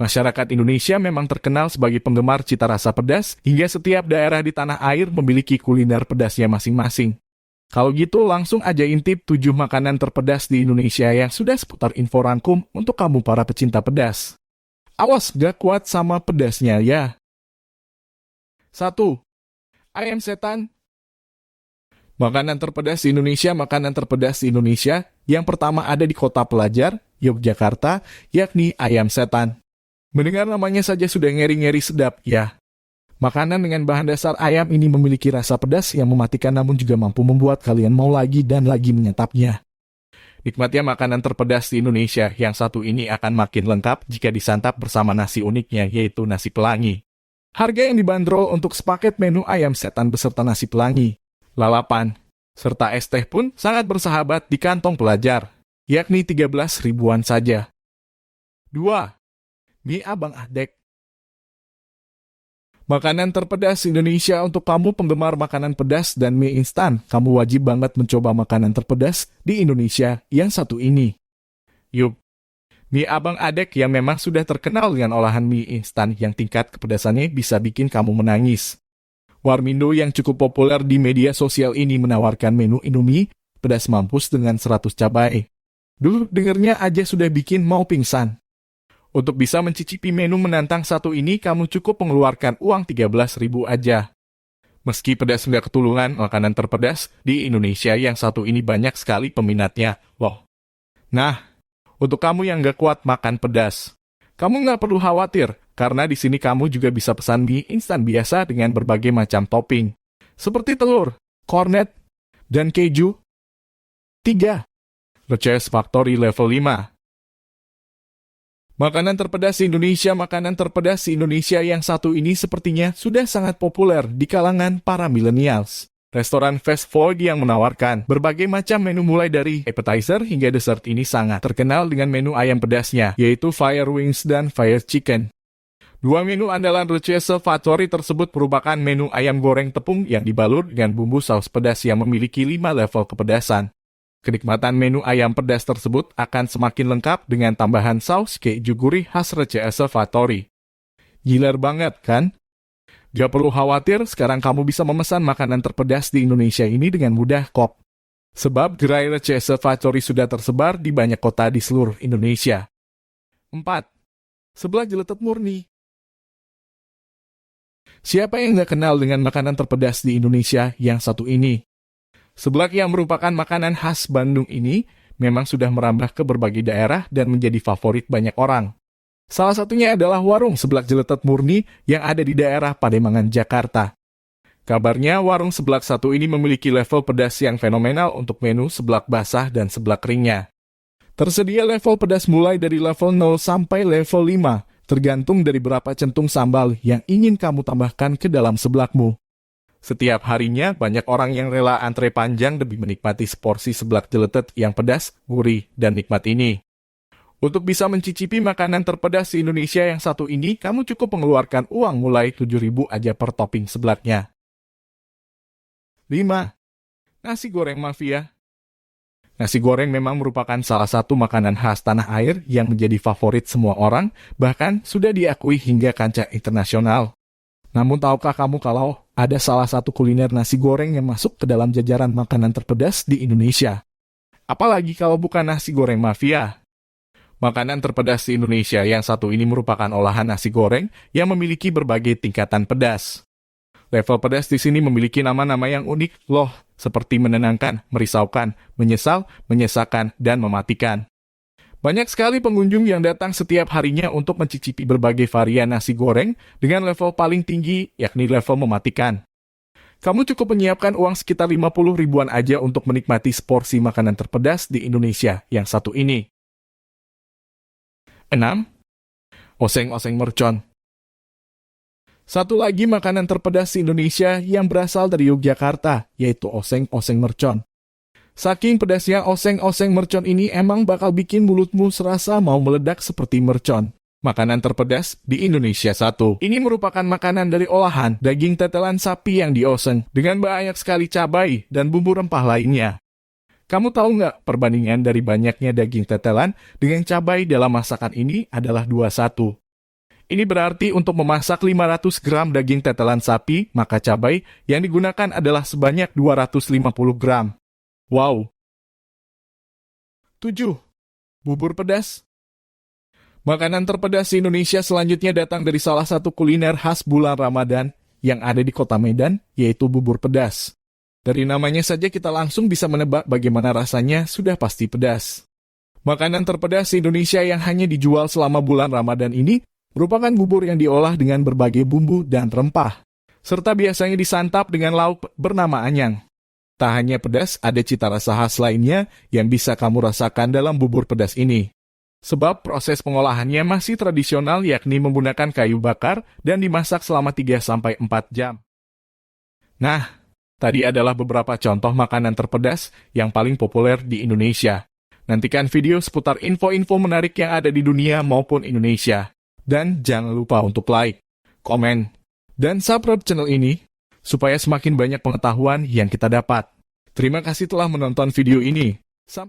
Masyarakat Indonesia memang terkenal sebagai penggemar cita rasa pedas, hingga setiap daerah di tanah air memiliki kuliner pedasnya masing-masing. Kalau gitu langsung aja intip 7 makanan terpedas di Indonesia yang sudah seputar info rangkum untuk kamu para pecinta pedas. Awas gak kuat sama pedasnya ya. 1. Ayam setan. Makanan terpedas di Indonesia. Makanan terpedas di Indonesia yang pertama ada di kota pelajar, Yogyakarta, yakni ayam setan. Mendengar namanya saja sudah ngeri-ngeri sedap, ya. Makanan dengan bahan dasar ayam ini memiliki rasa pedas yang mematikan namun juga mampu membuat kalian mau lagi dan lagi menyantapnya. Nikmatnya makanan terpedas di Indonesia yang satu ini akan makin lengkap jika disantap bersama nasi uniknya, yaitu nasi pelangi. Harga yang dibanderol untuk sepaket menu ayam setan beserta nasi pelangi, lalapan, serta es teh pun sangat bersahabat di kantong pelajar, yakni 13 ribuan saja. 2. Mie Abang Adek. Makanan terpedas Indonesia untuk kamu penggemar makanan pedas dan mie instan. Kamu wajib banget mencoba makanan terpedas di Indonesia yang satu ini. Yup, mie Abang Adek yang memang sudah terkenal dengan olahan mie instan yang tingkat kepedasannya bisa bikin kamu menangis. Warmindo yang cukup populer di media sosial ini menawarkan menu Indomie pedas mampus dengan 100 cabai. Duh, dengernya aja sudah bikin mau pingsan. Untuk bisa mencicipi menu menantang satu ini, kamu cukup mengeluarkan uang 13.000 aja. Meski pedas nggak ketulungan, makanan terpedas di Indonesia yang satu ini banyak sekali peminatnya. Loh. Nah, untuk kamu yang nggak kuat makan pedas, kamu nggak perlu khawatir, karena di sini kamu juga bisa pesan mie instan biasa dengan berbagai macam topping, seperti telur, kornet, dan keju. 3. Reces Factory Level 5. Makanan terpedas di Indonesia. Makanan terpedas di Indonesia yang satu ini sepertinya sudah sangat populer di kalangan para millennials. Restoran fast food yang menawarkan berbagai macam menu mulai dari appetizer hingga dessert ini sangat terkenal dengan menu ayam pedasnya, yaitu Fire Wings dan Fire Chicken. Dua menu andalan Reces Factory tersebut merupakan menu ayam goreng tepung yang dibalur dengan bumbu saus pedas yang memiliki 5 level kepedasan. Kenikmatan menu ayam pedas tersebut akan semakin lengkap dengan tambahan saus keju gurih khas Reces Factory. Gilar banget, kan? Gak perlu khawatir, sekarang kamu bisa memesan makanan terpedas di Indonesia ini dengan mudah kok. Sebab gerai Reces Factory sudah tersebar di banyak kota di seluruh Indonesia. 4. Seblak Jeletet Murni. Siapa yang gak kenal dengan makanan terpedas di Indonesia yang satu ini? Seblak yang merupakan makanan khas Bandung ini memang sudah merambah ke berbagai daerah dan menjadi favorit banyak orang. Salah satunya adalah warung seblak Jeletet Murni yang ada di daerah Pademangan, Jakarta. Kabarnya warung seblak satu ini memiliki level pedas yang fenomenal untuk menu seblak basah dan seblak keringnya. Tersedia level pedas mulai dari level 0 sampai level 5, tergantung dari berapa centung sambal yang ingin kamu tambahkan ke dalam seblakmu. Setiap harinya, banyak orang yang rela antre panjang demi menikmati seporsi seblak jeletet yang pedas, gurih, dan nikmat ini. Untuk bisa mencicipi makanan terpedas di Indonesia yang satu ini, kamu cukup mengeluarkan uang mulai 7.000 aja per topping seblaknya. 5. Nasi goreng mafia. Nasi goreng memang merupakan salah satu makanan khas tanah air yang menjadi favorit semua orang, bahkan sudah diakui hingga kancah internasional. Namun tahukah kamu kalau ada salah satu kuliner nasi goreng yang masuk ke dalam jajaran makanan terpedas di Indonesia? Apalagi kalau bukan nasi goreng mafia. Makanan terpedas di Indonesia yang satu ini merupakan olahan nasi goreng yang memiliki berbagai tingkatan pedas. Level pedas di sini memiliki nama-nama yang unik loh, seperti menenangkan, merisaukan, menyesal, menyesakan, dan mematikan. Banyak sekali pengunjung yang datang setiap harinya untuk mencicipi berbagai varian nasi goreng dengan level paling tinggi, yakni level mematikan. Kamu cukup menyiapkan uang sekitar 50 ribuan aja untuk menikmati seporsi makanan terpedas di Indonesia yang satu ini. 6. Oseng-oseng mercon. Satu lagi makanan terpedas di Indonesia yang berasal dari Yogyakarta, yaitu oseng-oseng mercon. Saking pedasnya oseng-oseng mercon ini emang bakal bikin mulutmu serasa mau meledak seperti mercon. Makanan terpedas di Indonesia satu. Ini merupakan makanan dari olahan daging tetelan sapi yang dioseng dengan banyak sekali cabai dan bumbu rempah lainnya. Kamu tahu nggak perbandingan dari banyaknya daging tetelan dengan cabai dalam masakan ini adalah 2:1. Ini berarti untuk memasak 500 gram daging tetelan sapi, maka cabai yang digunakan adalah sebanyak 250 gram. Wow! 7. Bubur pedas. Makanan terpedas di Indonesia selanjutnya datang dari salah satu kuliner khas bulan Ramadan yang ada di kota Medan, yaitu bubur pedas. Dari namanya saja kita langsung bisa menebak bagaimana rasanya sudah pasti pedas. Makanan terpedas di Indonesia yang hanya dijual selama bulan Ramadan ini merupakan bubur yang diolah dengan berbagai bumbu dan rempah, serta biasanya disantap dengan lauk bernama anyang. Tak hanya pedas, ada cita rasa khas lainnya yang bisa kamu rasakan dalam bubur pedas ini. Sebab proses pengolahannya masih tradisional, yakni menggunakan kayu bakar dan dimasak selama 3-4 jam. Nah, tadi adalah beberapa contoh makanan terpedas yang paling populer di Indonesia. Nantikan video seputar info-info menarik yang ada di dunia maupun Indonesia. Dan jangan lupa untuk like, komen, dan subscribe channel ini supaya semakin banyak pengetahuan yang kita dapat. Terima kasih telah menonton video ini. Sampai